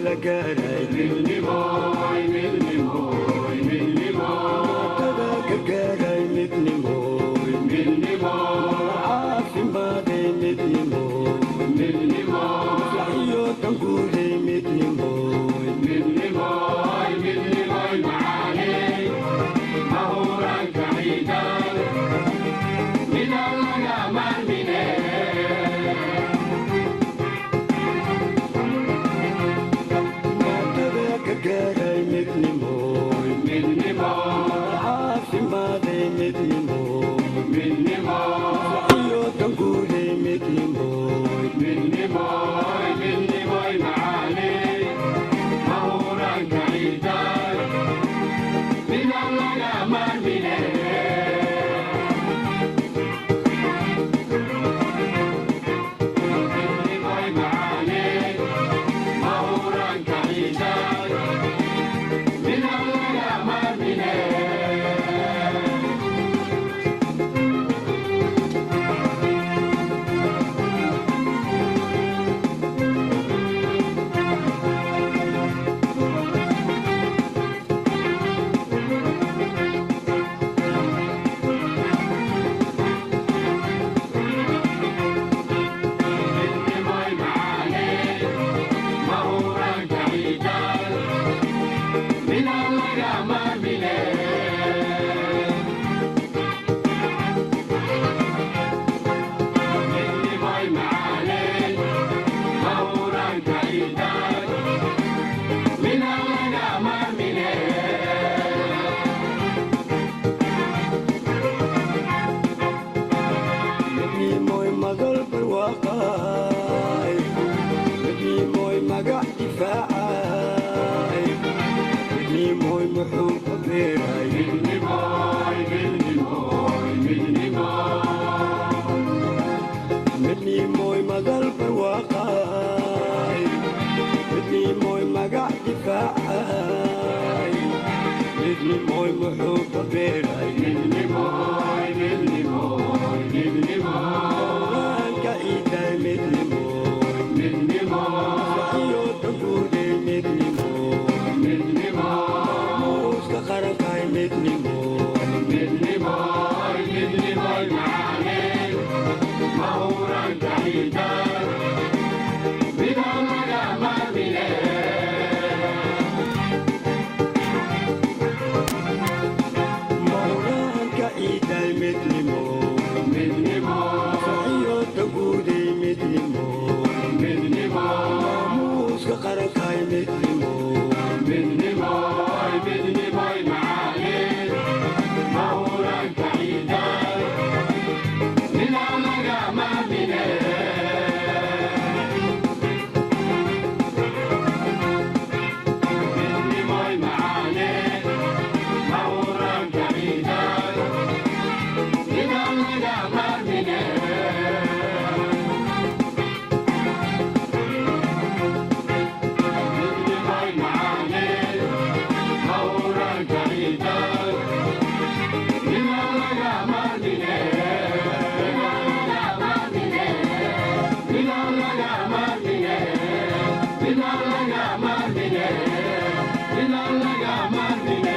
la gaaray midnimooy midnimooy midnimooy tada gargaaray midnimooy midnimooy caafimaaday midnimooy midnimooy maslaxiyo tanguuday midnimooy midnimooy midnimooy macaaney mahuraanka ciidan midaan laga maarmine gaaray midnimooy midnimooy caafimaaday midnimooy midnimooy maslaxiyo tanguuday midnimooy midnimooy midnimooy macaaney mahuraanka ciidan midaan laga maarmine midnimooy macaaney mahuraanka ciidan midaan laga maarmine midnimooy macaaney mahuraanka ciidan midaan laga maarmine midnimooy macaaney mahuraanka ciidan midaan laga maarmine midnimooy magal barwaaqaay midnimooy magac difaacay midnimooy muxuu ka beeray midnimooy midnimooy midnimooy midnimooy magal barwaaqaay midnimooy magac difaacay midnimooy muxuu ka beeray midnimooy midnimooy midnimooy ciiday midnimooy midnimooy maslaxiyo tanguuday midnimooy midnimooy muuska qarankay midnimooy midnimooy midnimooy macaaney mahuraanka ciidan midaan laga maarmine mahuraanka ciiday midnimooy midnimooy maslaxiyo tanguuday midnimooy midnimooy muuska qarankay midnimooy midnimooy midnimooy macaaney mahuraanka ciidan midaan laga maarmine midnimooy macaaney mahuraanka ciidan midaan laga maarmine midnimooy macaaney mahuraanka ciidan midaan laga maarmine midaan laga maarmine midaan laga maarmine midaan laga maarmine